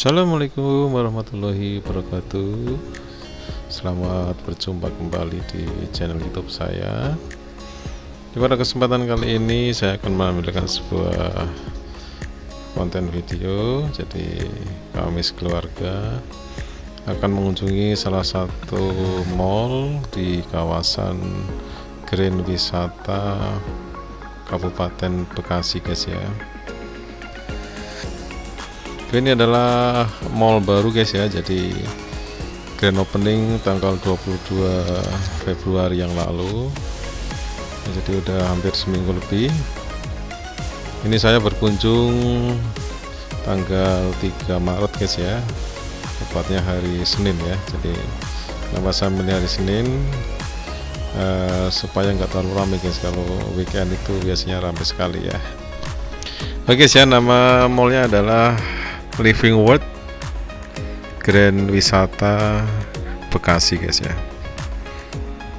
Assalamualaikum warahmatullahi wabarakatuh. Selamat berjumpa kembali di channel YouTube saya. Pada kesempatan kali ini saya akan menampilkan sebuah konten video. Jadi kami sekeluarga akan mengunjungi salah satu mall di kawasan Grand Wisata Kabupaten Bekasi, guys ya. Ini adalah mall baru, guys ya. Jadi grand opening tanggal 22 Februari yang lalu. Jadi udah hampir seminggu lebih. Ini saya berkunjung tanggal 3 Maret, guys ya. Tepatnya hari Senin ya. Jadi kenapa saya milih hari Senin? Supaya nggak terlalu ramai, guys. Kalau weekend itu biasanya ramai sekali ya. Oke, guys ya, nama mallnya adalah Living World Grand Wisata Bekasi, guys ya.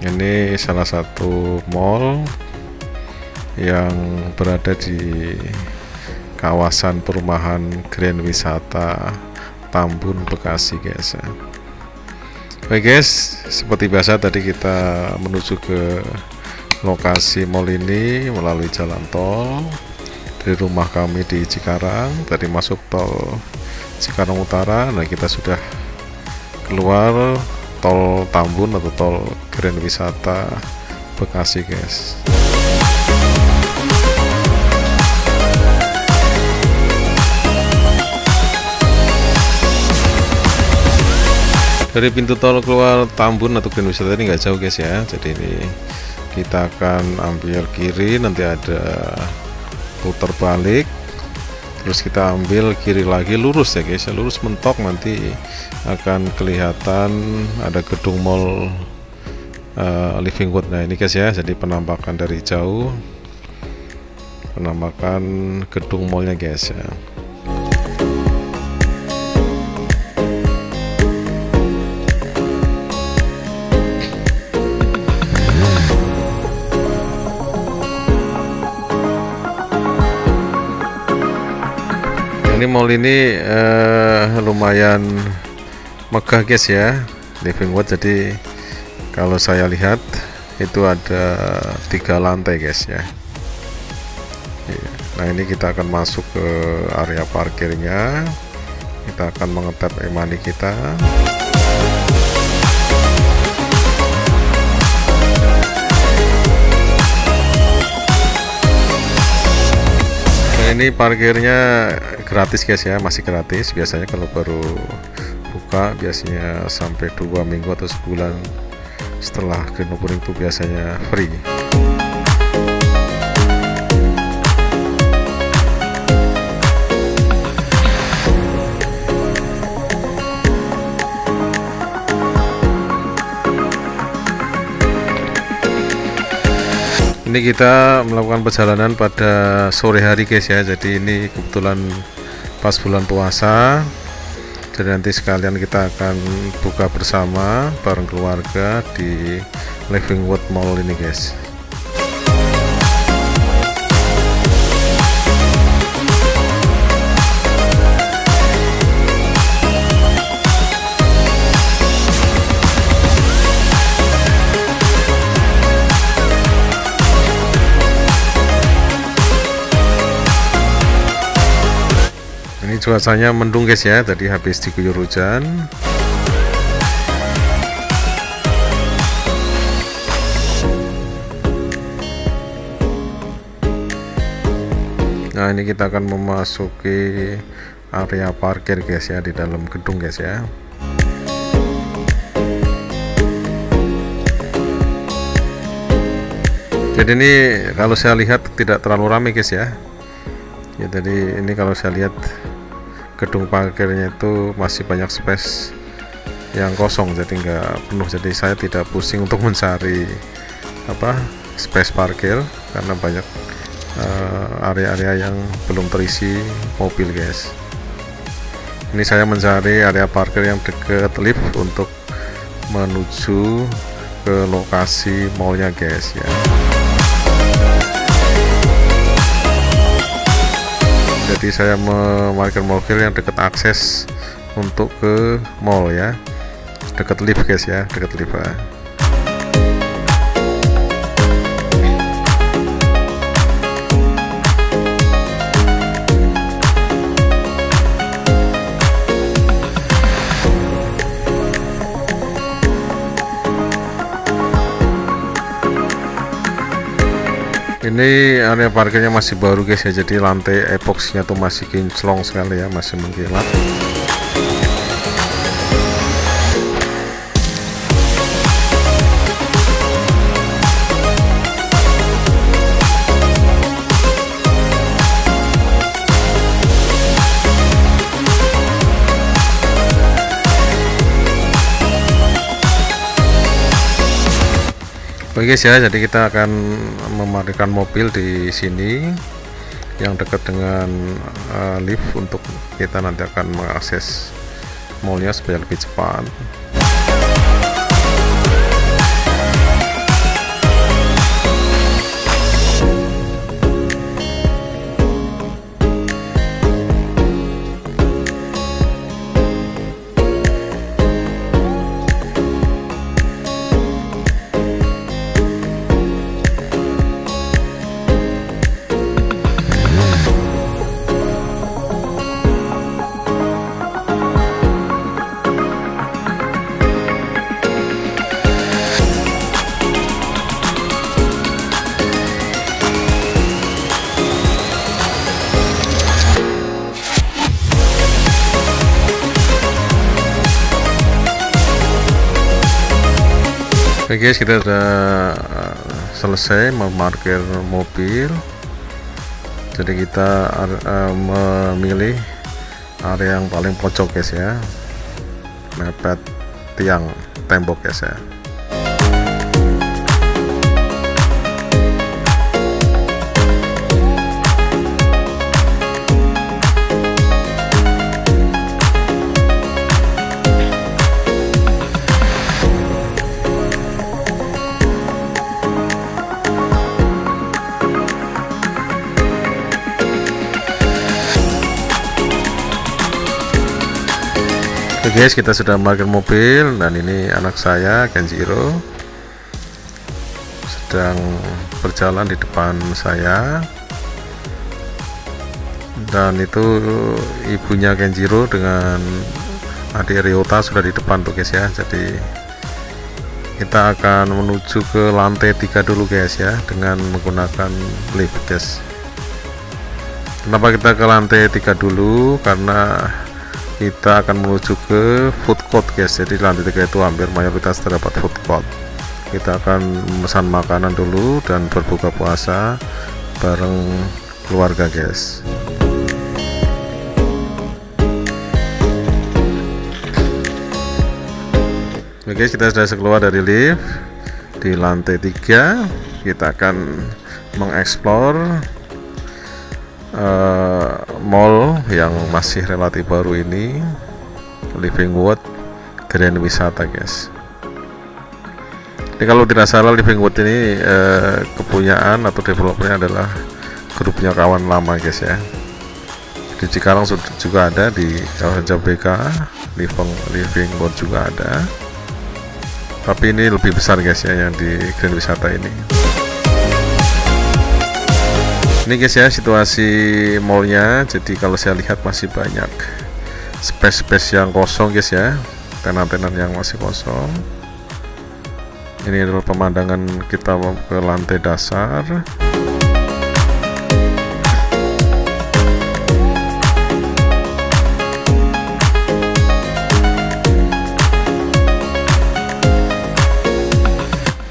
Ini salah satu mall yang berada di kawasan perumahan Grand Wisata Tambun, Bekasi, guys ya. Oke, guys, seperti biasa tadi kita menuju ke lokasi mall ini melalui jalan tol. Dari rumah kami di Cikarang, tadi masuk tol Cikarang Utara. Nah, kita sudah keluar tol Tambun atau tol Grand Wisata Bekasi, guys. Dari pintu tol keluar Tambun atau Grand Wisata ini nggak jauh, guys ya. Jadi ini kita akan ambil kiri, nanti ada putar balik, terus kita ambil kiri lagi, lurus ya, guys ya, lurus mentok, nanti akan kelihatan ada gedung mall Living World. Nah ini, guys ya, jadi penampakan dari jauh, penampakan gedung mallnya, guys ya. Ini mall ini lumayan megah, guys ya, Living World. Jadi kalau saya lihat itu ada 3 lantai, guys ya. Nah ini kita akan masuk ke area parkirnya, kita akan mengetap e-money kita. Ini parkirnya gratis, guys ya, masih gratis. Biasanya kalau baru buka biasanya sampai 2 minggu atau sebulan setelah grand opening itu biasanya free. Ini kita melakukan perjalanan pada sore hari, guys ya. Jadi ini kebetulan pas bulan puasa, jadi nanti sekalian kita akan buka bersama bareng keluarga di Living World Mall ini, guys. Ini cuacanya mendung, guys ya, tadi habis diguyur hujan. Nah ini kita akan memasuki area parkir, guys ya, di dalam gedung, guys ya. Jadi ini kalau saya lihat tidak terlalu ramai, guys ya. Ya, jadi ini kalau saya lihat gedung parkirnya itu masih banyak space yang kosong, jadi nggak penuh. Jadi saya tidak pusing untuk mencari space parkir karena banyak area-area yang belum terisi mobil, guys. Ini saya mencari area parkir yang dekat lift untuk menuju ke lokasi mallnya, guys ya. jadi saya memarkir mobil yang dekat akses untuk ke mall ya, dekat lift guys ya, dekat lift ya. Ini area parkirnya masih baru guys ya, jadi lantai epoksinya tuh masih kinclong sekali ya, masih mengkilat. Oke guys ya, jadi kita akan memarkirkan mobil di sini yang dekat dengan lift untuk kita nanti akan mengakses mallnya supaya lebih cepat. Oke guys, kita sudah selesai memarkir mobil. Jadi kita memilih area yang paling pojok guys ya, mepet tiang tembok guys ya. Oke guys, kita sudah parkir mobil dan ini anak saya Kenjiro sedang berjalan di depan saya, dan itu ibunya Kenjiro dengan adik Ryota sudah di depan tuh guys ya. Jadi kita akan menuju ke lantai 3 dulu guys ya, dengan menggunakan lift guys. Kenapa kita ke lantai 3 dulu? Karena kita akan menuju ke food court guys. Jadi lantai 3 itu hampir mayoritas terdapat food court. Kita akan memesan makanan dulu dan berbuka puasa bareng keluarga guys. Oke guys, kita sudah keluar dari lift. Di lantai 3 kita akan mengeksplor mall yang masih relatif baru ini, Livingwood Grand Wisata guys. Jadi kalau tidak salah Livingwood ini kepunyaan atau developernya adalah grupnya kawan lama guys ya. Di Cikarang juga ada, di kawasan Jabeka Livingwood juga ada, tapi ini lebih besar guys ya yang di Grand Wisata ini. Ini guys ya situasi mallnya. Jadi kalau saya lihat masih banyak space yang kosong guys ya, tenan-tenan yang masih kosong. Ini adalah pemandangan kita ke lantai dasar.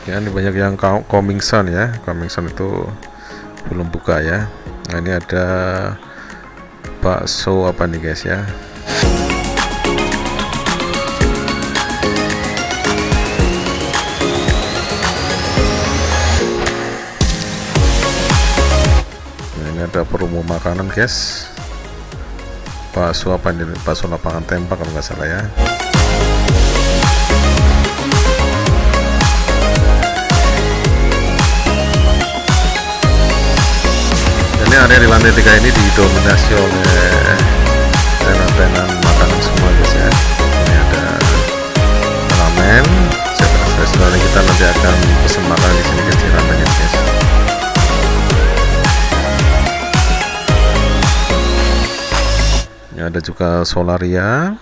Ya, ini banyak yang coming soon ya. Coming soon itu belum buka ya. Nah, ini ada bakso apa nih guys ya. Nah, ini ada promo makanan guys. Bakso apa nih? Bakso lapangan tembak kalau nggak salah ya. Ini area di lantai 3 ini didominasi oleh tenan-tenan makanan semua guys ya. Ini ada ramen. Setelah kita nanti akan pesen makan di sini guys, di ramennya guys. Ini ada juga Solaria.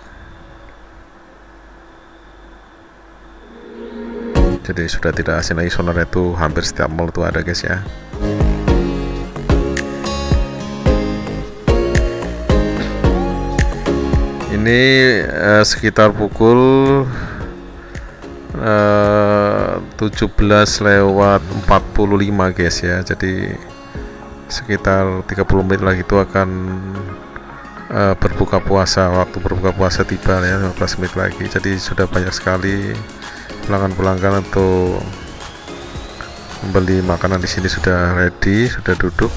Jadi sudah tidak asing lagi, Solaria itu hampir setiap mall itu ada guys ya. Ini sekitar pukul 17:45 guys ya. Jadi sekitar 30 menit lagi itu akan berbuka puasa. Waktu berbuka puasa tiba ya, 15 menit lagi. Jadi sudah banyak sekali pelanggan-pelanggan untuk membeli makanan di sini, sudah ready, sudah duduk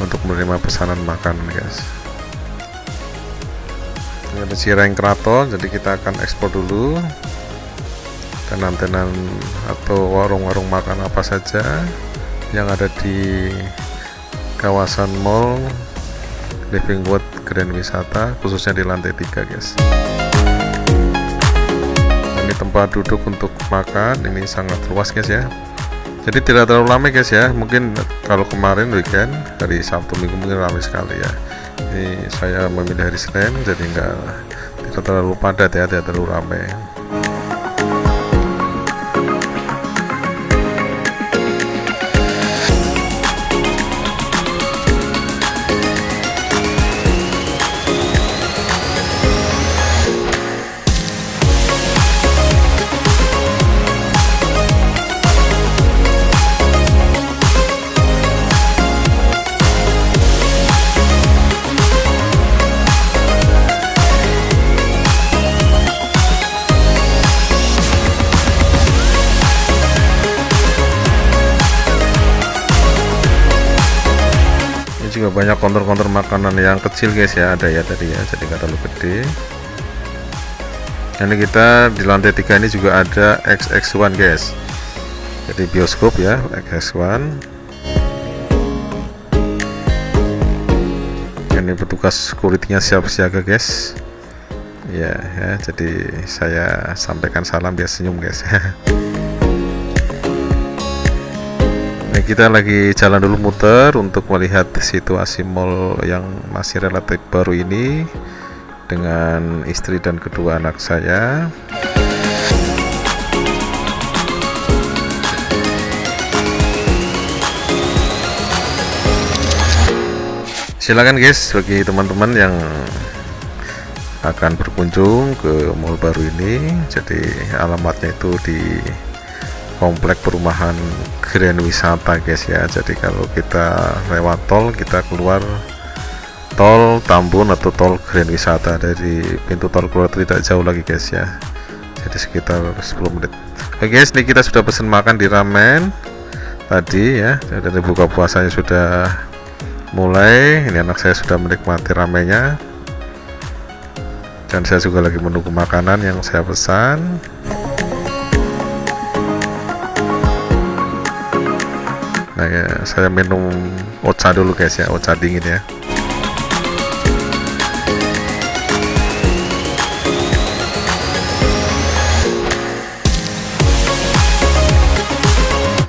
untuk menerima pesanan makanan guys. Ini ada cireng keraton, jadi kita akan ekspor dulu tenan-tenan atau warung-warung makan apa saja yang ada di kawasan mall Living World Grand Wisata, khususnya di lantai 3 guys. Ini tempat duduk untuk makan, ini sangat luas guys ya. Jadi tidak terlalu ramai guys ya. Mungkin kalau kemarin weekend dari Sabtu Minggu mungkin ramai sekali ya. Ini saya memilih hari Senin, jadi tidak terlalu padat ya, tidak terlalu ramai. Juga banyak counter-counter makanan yang kecil guys ya, ada ya tadi ya, jadi nggak terlalu gede. Ini kita di lantai 3 ini juga ada XX1 guys, jadi bioskop ya, XX1. Ini petugas security-nya siap siaga guys ya, jadi saya sampaikan salam, dia senyum guys. Nah, kita lagi jalan dulu muter untuk melihat situasi mall yang masih relatif baru ini dengan istri dan kedua anak saya. Silakan guys bagi teman-teman yang akan berkunjung ke mall baru ini. Jadi alamatnya itu di komplek perumahan Grand Wisata guys ya. Jadi kalau kita lewat tol, kita keluar tol Tambun atau tol Grand Wisata, dari pintu tol keluar tidak jauh lagi guys ya, jadi sekitar 10 menit. Oke guys, ini kita sudah pesen makan di ramen tadi ya, dari buka puasanya sudah mulai. Ini anak saya sudah menikmati ramennya dan saya juga lagi menunggu makanan yang saya pesan. Nah, ya, saya minum ocha dulu guys ya, ocha dingin ya.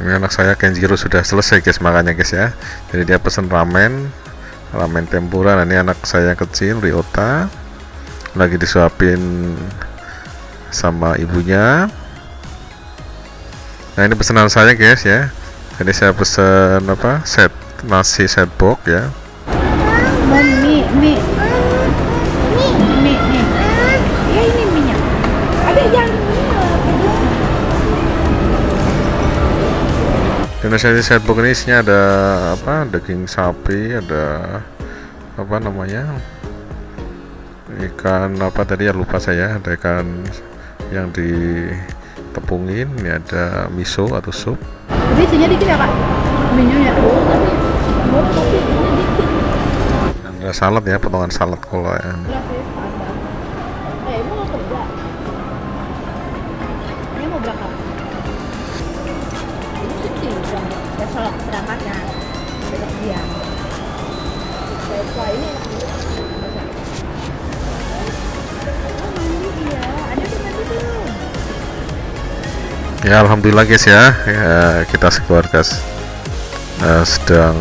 Ini anak saya Kenjiro sudah selesai guys makannya guys ya. Jadi dia pesen ramen tempura. Nah, ini anak saya yang kecil Ryota lagi disuapin sama ibunya. Nah, ini pesanan saya guys ya. Jadi saya pesan apa, set nasi set box ya. Mie. Ya ini minyak. Ada yang Dan nasi set box ini isinya ada apa? Daging sapi, ada apa namanya? Ikan apa tadi ya, lupa saya. Ada ikan yang ditepungin, ini ada miso atau sup. Tapi isinya dikit ya kak, minyak ya. Ada salad ya, potongan salad kalau ya. Ibu mau kerja? Ini mau berangkat? Ibu cuti besok berangkatnya, besok siang. Wah, ini enak banget. Oh, mandi dia. Ada tuh mandi belum? Ya alhamdulillah guys ya, kita sekeluarga sedang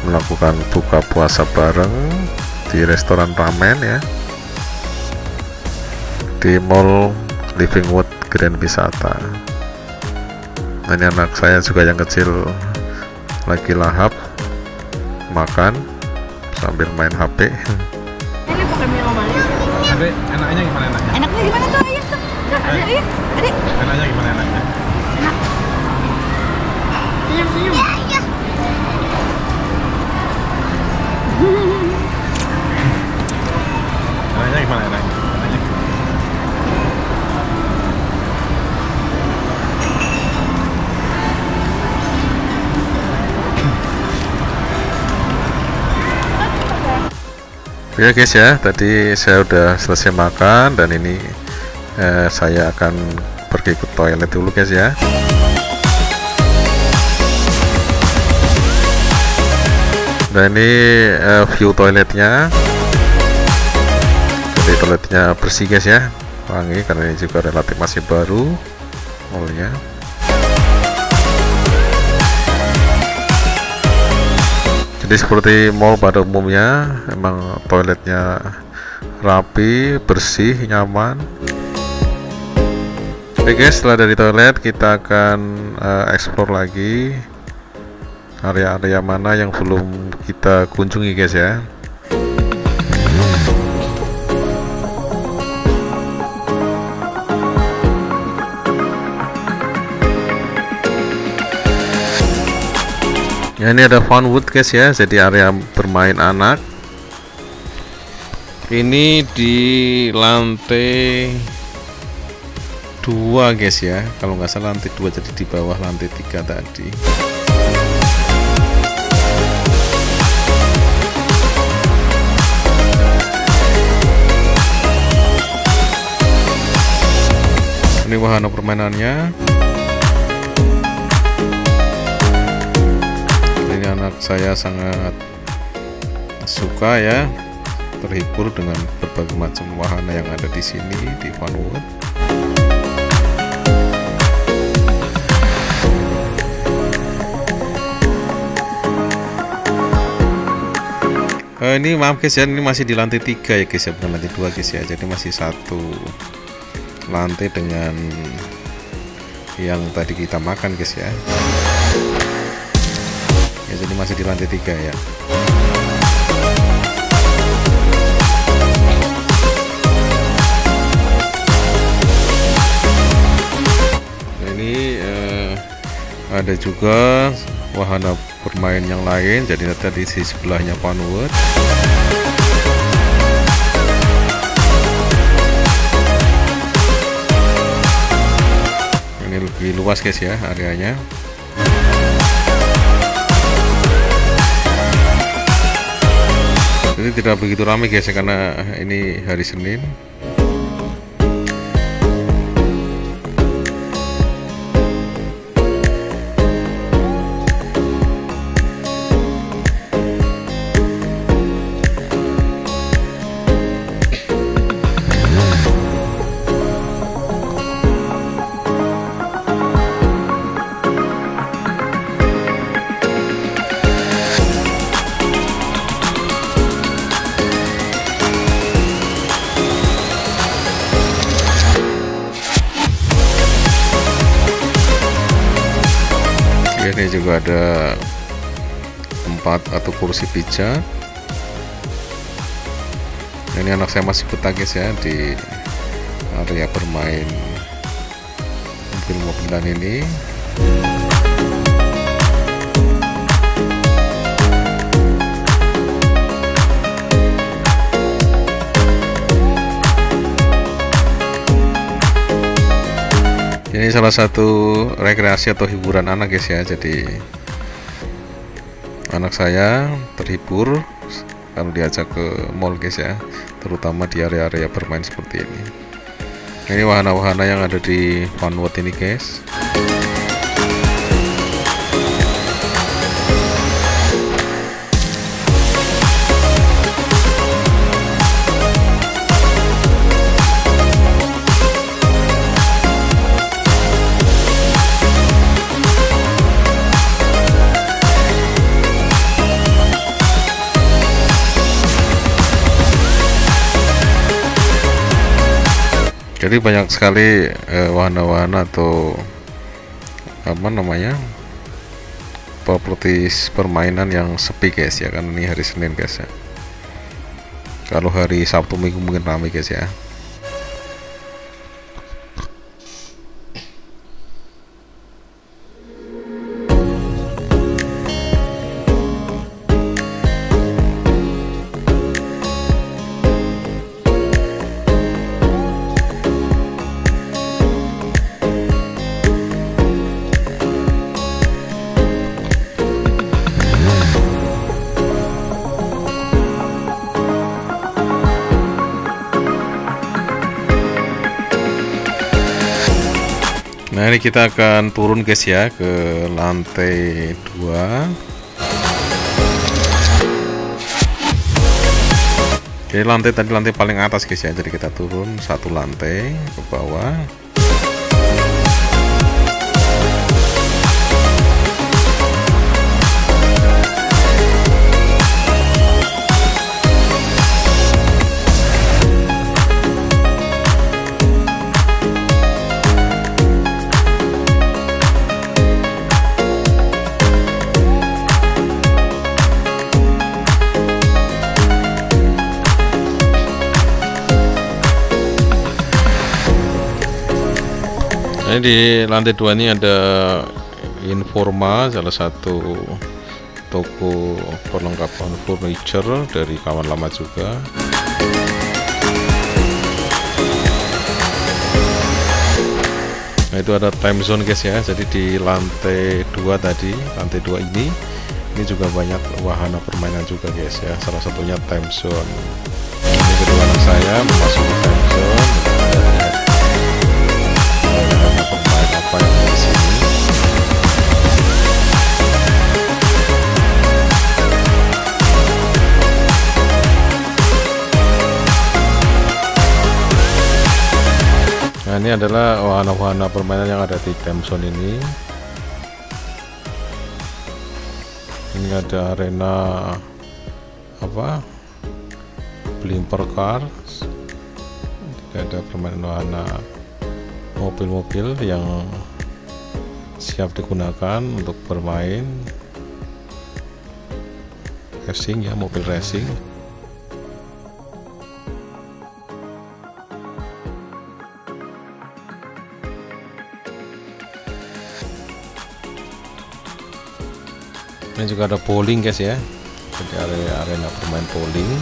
melakukan buka puasa bareng di restoran ramen ya, di Mall Livingwood Grand Wisata. Ini anak saya juga yang kecil lagi lahap makan sambil main HP. Ini pakai mie manis. Adek, enaknya gimana enaknya? Enaknya gimana tuh ayah tuh? Ada ayah, adik. Enaknya gimana enaknya? Enak. Senyum. Enaknya gimana enaknya? Enaknya. Ya guys ya, tadi saya udah selesai makan dan ini saya akan pergi ke toilet dulu guys ya. Nah ini view toiletnya. Jadi toiletnya bersih guys ya, wangi karena ini juga relatif masih baru mallnya. Jadi seperti mall pada umumnya, emang toiletnya rapi, bersih, nyaman. Oke guys, setelah dari toilet kita akan explore lagi area-area mana yang belum kita kunjungi guys ya. Ya, ini ada Funwood guys ya, jadi area bermain anak. Ini di lantai 2 guys ya, kalau nggak salah lantai 2, jadi di bawah lantai 3 tadi. Ini wahana permainannya. Ini anak saya sangat suka ya, terhibur dengan berbagai macam wahana yang ada di sini di Funwood. Ini maaf guys ya, ini masih di lantai 3 ya guys ya, bukan lantai 2 guys ya, jadi masih satu lantai dengan yang tadi kita makan guys ya. Ya, jadi masih di lantai 3 ya. Nah, ini ada juga wahana bermain yang lain, jadi tadi di sebelahnya Funwood. Ini lebih luas guys ya areanya. Jadi tidak begitu ramai guys ya, karena ini hari Senin. Ini juga ada tempat atau kursi pijat. Ini anak saya masih betah guys ya di area bermain mobil-mobilan ini. Ini salah satu rekreasi atau hiburan anak guys ya, jadi anak saya terhibur kalau diajak ke mall guys ya, terutama di area-area bermain seperti ini. Ini wahana-wahana yang ada di Funwood ini guys. Jadi banyak sekali wahana-wahana atau apa namanya, propertis permainan yang sepi guys ya, kan ini hari Senin guys ya. Kalau hari Sabtu Minggu mungkin ramai guys ya. Nah ini kita akan turun guys ya ke lantai 2. Oke, lantai paling atas guys ya, jadi kita turun satu lantai ke bawah. Ini di lantai 2 ini ada Informa, salah satu toko perlengkapan furniture dari kawan lama juga. Nah itu ada time zone guys ya, jadi di lantai 2 tadi, lantai 2 ini juga banyak wahana permainan juga guys ya, salah satunya time zone. Ini kedua anak saya memasuki time zone. Permainan apa yang ada di sini? Nah ini adalah wahana-wahana permainan yang ada di time zone ini. Ini ada arena apa? Blimper Cars. Ada permainan wahana mobil-mobil yang siap digunakan untuk bermain racing ya, mobil racing. Ini juga ada bowling guys ya, jadi arena bermain bowling.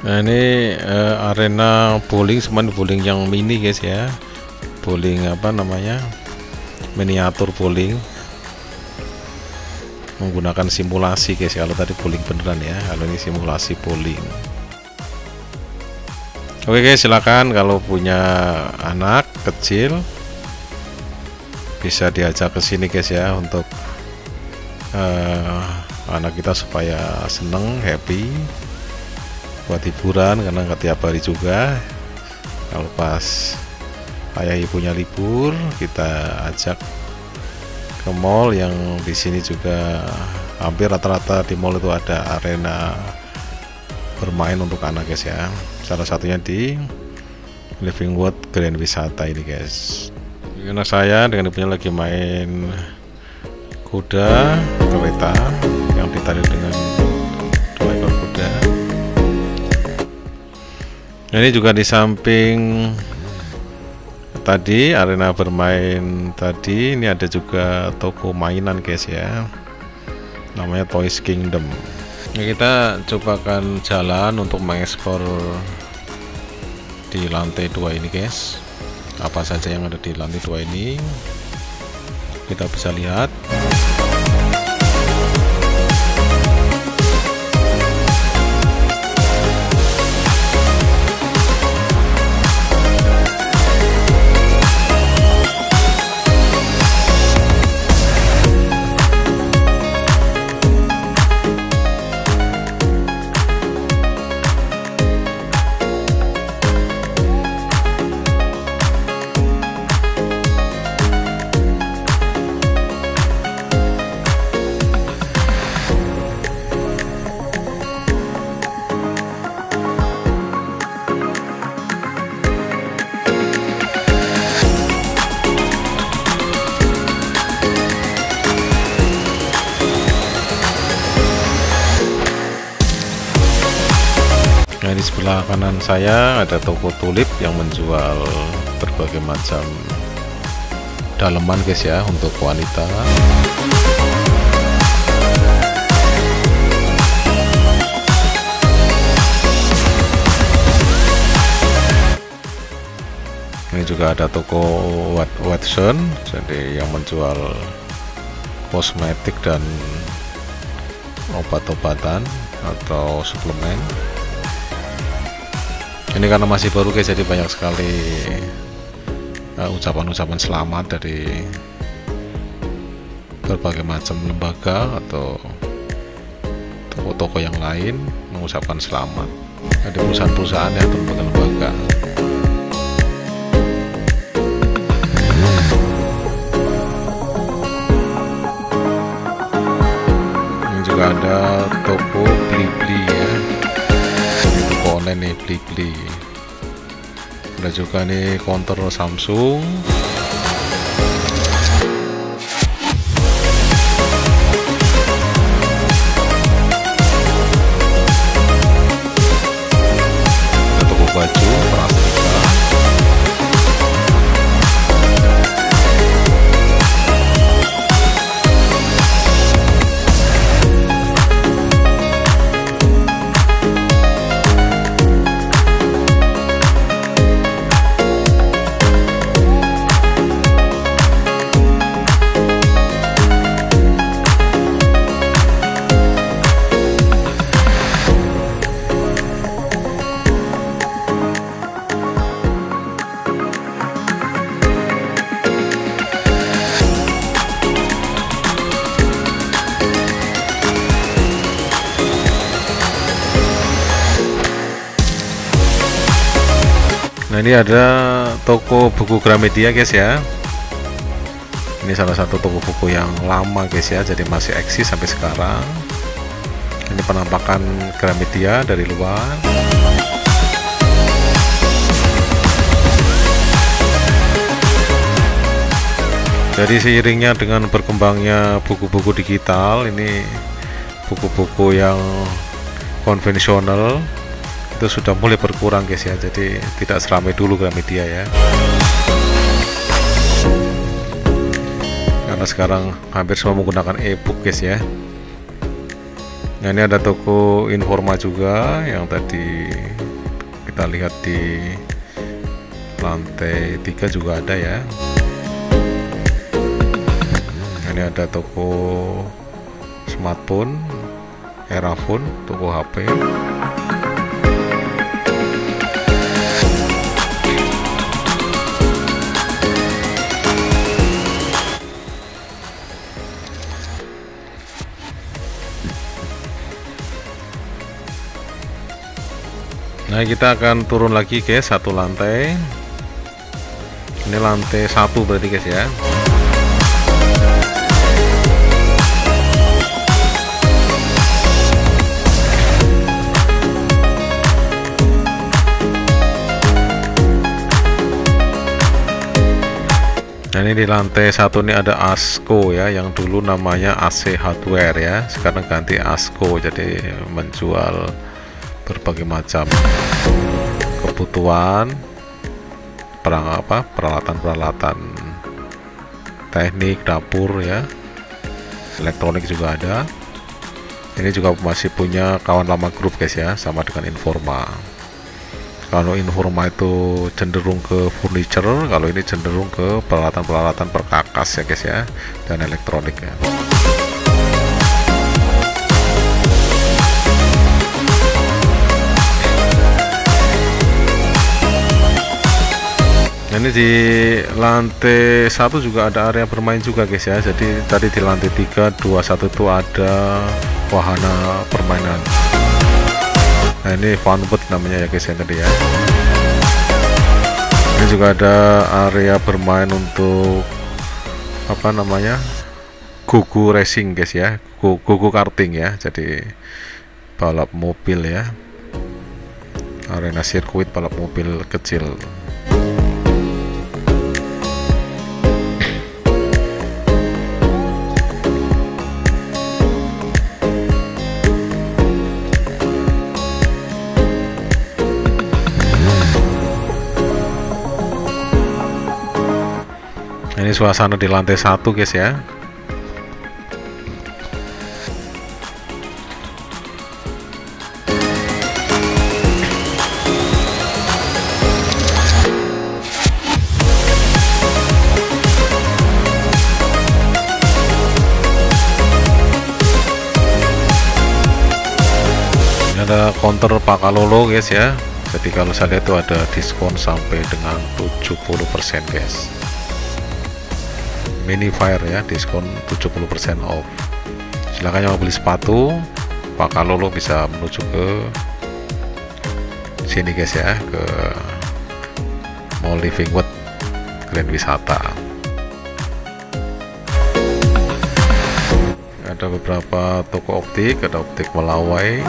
Nah ini arena bowling, cuman bowling yang mini guys ya, bowling apa namanya, miniatur bowling, menggunakan simulasi guys. Kalau tadi bowling beneran ya, kalau ini simulasi bowling. Oke guys, silakan kalau punya anak kecil bisa diajak ke sini guys ya, untuk anak kita supaya seneng, happy, buat hiburan, karena nggak tiap hari juga. Kalau pas ayah ibunya libur, kita ajak ke mall yang di sini juga hampir rata-rata di mall itu ada arena bermain untuk anak guys ya. Salah satunya di Living World Grand Wisata ini guys. Karena saya dengan ibunya lagi main kuda kereta yang ditarik dengan 2 ekor kuda. Nah, ini juga di samping tadi arena bermain tadi, ini ada juga toko mainan guys ya, namanya Toys Kingdom. Nah, kita cobakan jalan untuk mengeksplor di lantai 2 ini guys. apa saja yang ada di lantai 2 ini. Kita bisa lihat. Nah, di sebelah kanan saya ada toko tulip yang menjual berbagai macam daleman guys ya, untuk wanita. Ini juga ada toko Watson, jadi yang menjual kosmetik dan obat-obatan atau suplemen. Ini karena masih baru guys, jadi banyak sekali ucapan-ucapan selamat dari berbagai macam lembaga atau toko-toko yang lain mengucapkan selamat. Ada perusahaan-perusahaan atau lembaga-lembaga. Ini juga ada toko Blibli ya. Nih Blibli. Ada juga nih counter Samsung. Ada toko baju Prastika. Nah, ini ada toko buku Gramedia guys ya. Ini salah satu toko buku yang lama guys ya, jadi masih eksis sampai sekarang. Ini penampakan Gramedia dari luar. Jadi seiringnya dengan berkembangnya buku-buku digital, ini buku-buku yang konvensional itu sudah mulai berkurang guys ya, jadi tidak seramai dulu Gramedia ya, karena sekarang hampir semua menggunakan e-book guys ya. Nah, ini ada toko Informa juga yang tadi kita lihat di lantai 3 juga ada ya. Ini ada toko smartphone, Erafone, toko HP. Nah, kita akan turun lagi guys, satu lantai. Ini lantai 1 berarti guys ya. Nah, ini di lantai 1 ini ada ASKO ya, yang dulu namanya AC Hardware ya, sekarang ganti ASKO, jadi menjual berbagai macam kebutuhan peralatan-peralatan teknik dapur ya, elektronik juga ada. Ini juga masih punya kawan lama grup guys ya, sama dengan Informa. Kalau Informa itu cenderung ke furniture, kalau ini cenderung ke peralatan-peralatan perkakas ya guys ya, dan elektronik ya. Nah, ini di lantai 1 juga ada area bermain juga guys ya. Jadi tadi di lantai 3, 2, 1 itu ada wahana permainan. Nah, ini Funwood namanya ya guys ya tadi ya. Ini juga ada area bermain untuk apa namanya, Gugu Racing guys ya, Gugu Karting ya. Jadi balap mobil ya, arena sirkuit balap mobil kecil. Ini suasana di lantai 1 guys ya. Ini ada counter Pakalolo guys ya. Jadi kalau saya lihat itu ada diskon sampai dengan 70% guys. Mini Fire ya, diskon 70% off. Silahkan yang mau beli sepatu Pakalolo bisa menuju ke sini guys ya, ke Mall Living Wood Grand Wisata. Ada beberapa toko optik, ada optik Melawai.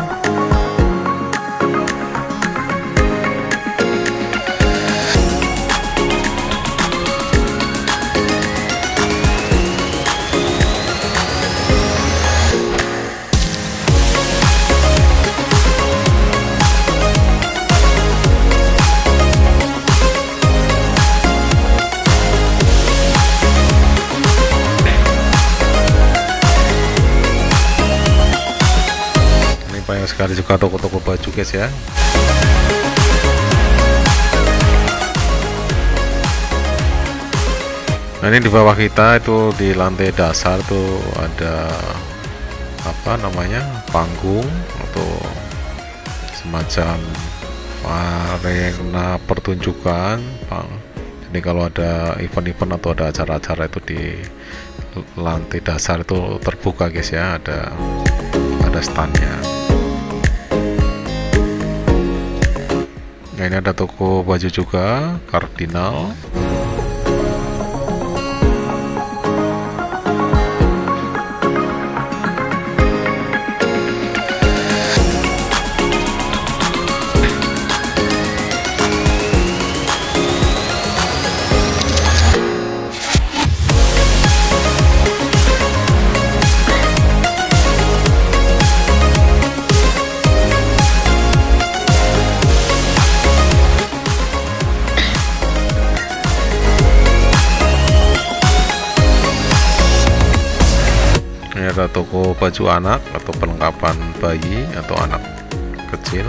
Banyak sekali juga toko-toko baju guys ya. Nah, ini di bawah kita itu di lantai dasar tuh ada apa namanya, panggung atau semacam arena pertunjukan. Jadi kalau ada event-event atau ada acara-acara itu di lantai dasar itu terbuka guys ya, ada standnya. Nah, ini ada toko baju juga, Cardinal. Ada toko baju anak atau perlengkapan bayi atau anak kecil.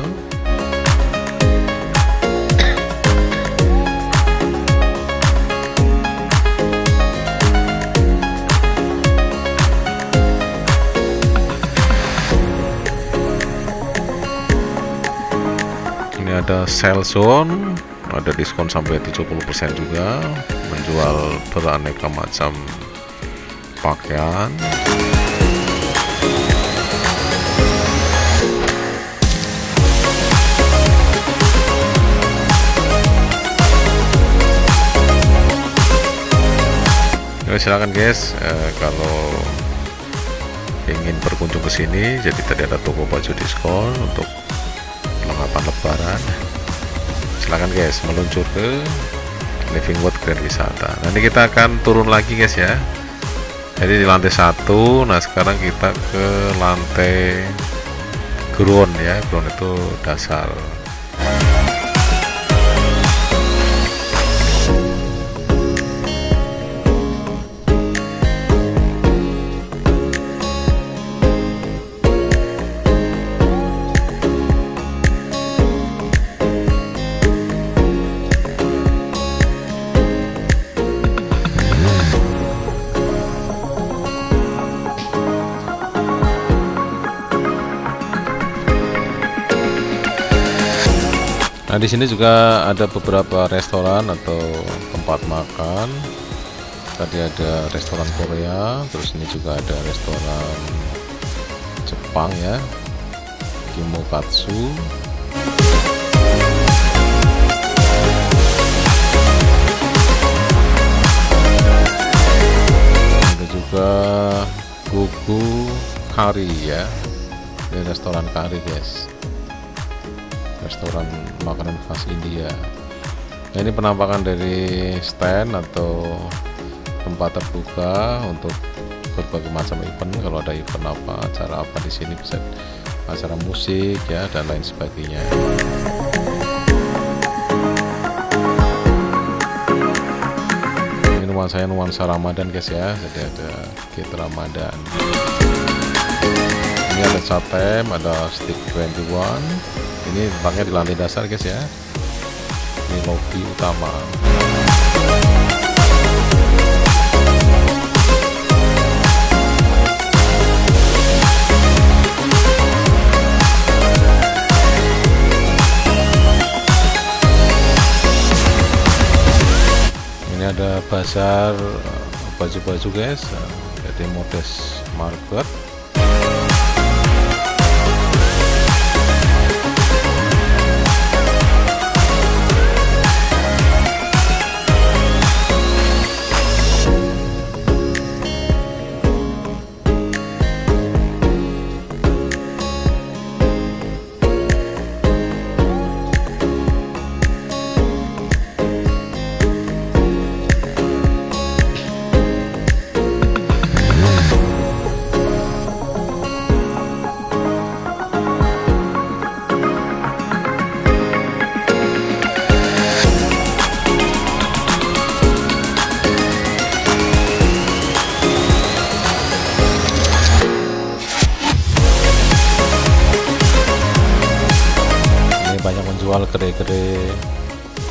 Ini ada sale zone, ada diskon sampai 70% juga, menjual beraneka macam pakaian. Silakan guys, kalau ingin berkunjung ke sini. Jadi tadi ada toko baju diskon untuk perlengkapan lebaran. Silakan guys meluncur ke Living Wood Grand Wisata. Nanti kita akan turun lagi guys ya. Jadi di lantai 1. Nah, sekarang kita ke lantai ground ya. Ground itu dasar. Nah, di sini juga ada beberapa restoran atau tempat makan. Tadi ada restoran Korea, terus ini juga ada restoran Jepang ya, Kimokatsu. Ada juga Gugu Kari ya, ini restoran kari guys, restoran makanan khas India. Nah, ini penampakan dari stand atau tempat terbuka untuk berbagai macam event. Kalau ada event apa, acara apa di sini, bisa acara musik ya dan lain sebagainya. Ini nuansa Ramadan guys ya, jadi ada gate Ramadan. Ini ada Satem, ada Stick 21. Ini tempatnya di lantai dasar guys ya. Ini lobby utama. Ini ada bazar baju-baju guys, jadi Modest Market. Banyak menjual kedai-kedai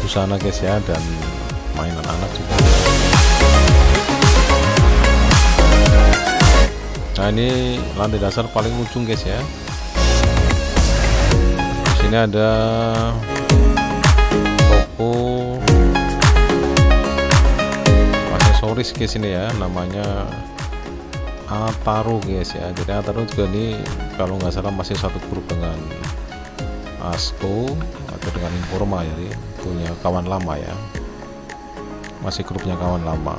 busana guys ya, dan mainan anak juga. Nah, ini lantai dasar paling ujung guys ya. Di sini ada toko aksesoris guys ini ya, namanya Ataru guys ya. Jadi Ataru juga ini kalau nggak salah masih satu grup dengan Asko atau dengan Informa, jadi punya kawan lama ya, masih grupnya kawan lama.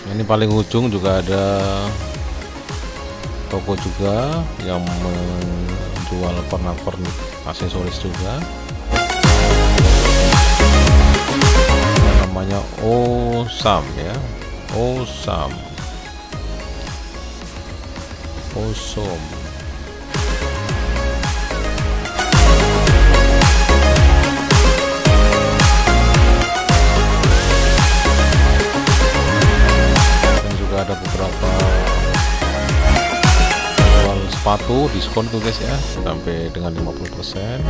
Ini paling ujung juga ada toko juga yang menjual pernak-pernik aksesoris juga, namanya Osam ya, Osom. Dan juga ada beberapa jual sepatu diskon tuh guys ya, sampai dengan 50%.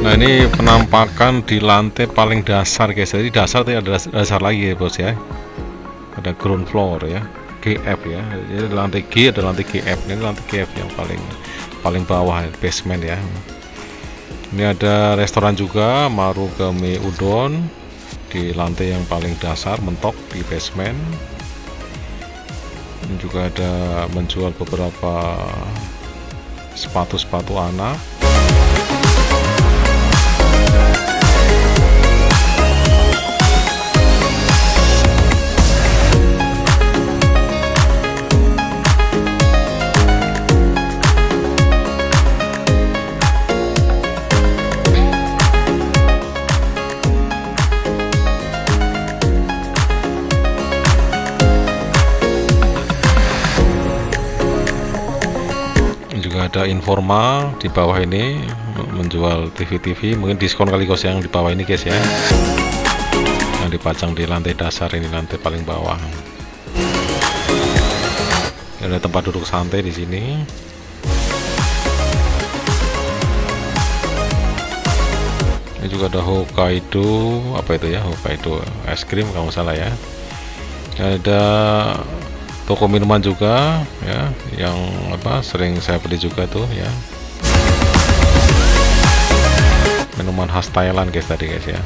Nah, ini penampakan di lantai paling dasar guys. Jadi dasar tidak ada dasar lagi ya bos ya. Ada ground floor ya, GF ya. Jadi lantai G ada lantai GF. Ini lantai GF yang paling bawah, basement ya. Ini ada restoran juga, Marugame Udon, di lantai yang paling dasar mentok di basement. Ini juga ada menjual beberapa sepatu-sepatu anak. Juga ada Informa di bawah ini menjual TV, mungkin diskon kali kos yang di bawah ini guys ya, yang dipajang di lantai dasar ini, lantai paling bawah. Ada tempat duduk santai di sini. Ini juga ada Hokkaido, apa itu ya, Hokkaido es krim kalau nggak salah ya. Ada toko minuman juga ya, yang apa sering saya beli juga tuh ya, minuman khas Thailand guys tadi guys ya.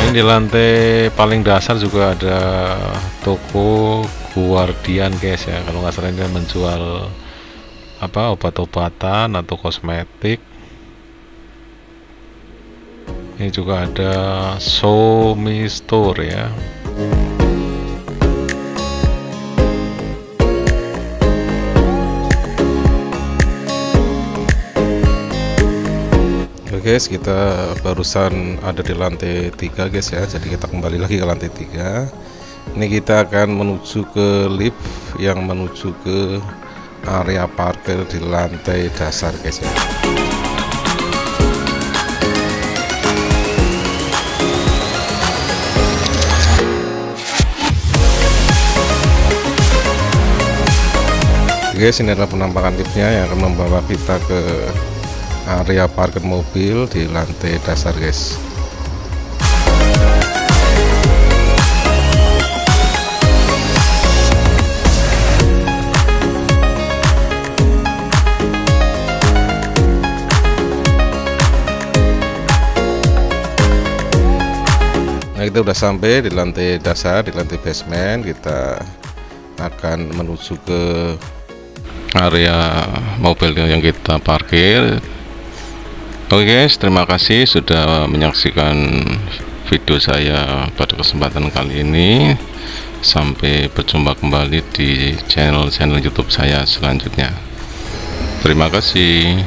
Ini di lantai paling dasar juga ada toko Guardian guys ya, kalau nggak salah ini menjual apa obat-obatan atau kosmetik. Ini juga ada Xiaomi Store ya. Oke guys, kita barusan ada di lantai 3 guys ya. Jadi kita kembali lagi ke lantai 3. Ini kita akan menuju ke lift yang menuju ke area parkir di lantai dasar guys ya. Guys, ini adalah penampakan liftnya yang akan membawa kita ke area parkir mobil di lantai dasar guys. Nah, kita udah sampai di lantai dasar, di lantai basement. Kita akan menuju ke area mobil yang kita parkir. Oke guys, terima kasih sudah menyaksikan video saya pada kesempatan kali ini. Sampai berjumpa kembali di channel YouTube saya selanjutnya. Terima kasih.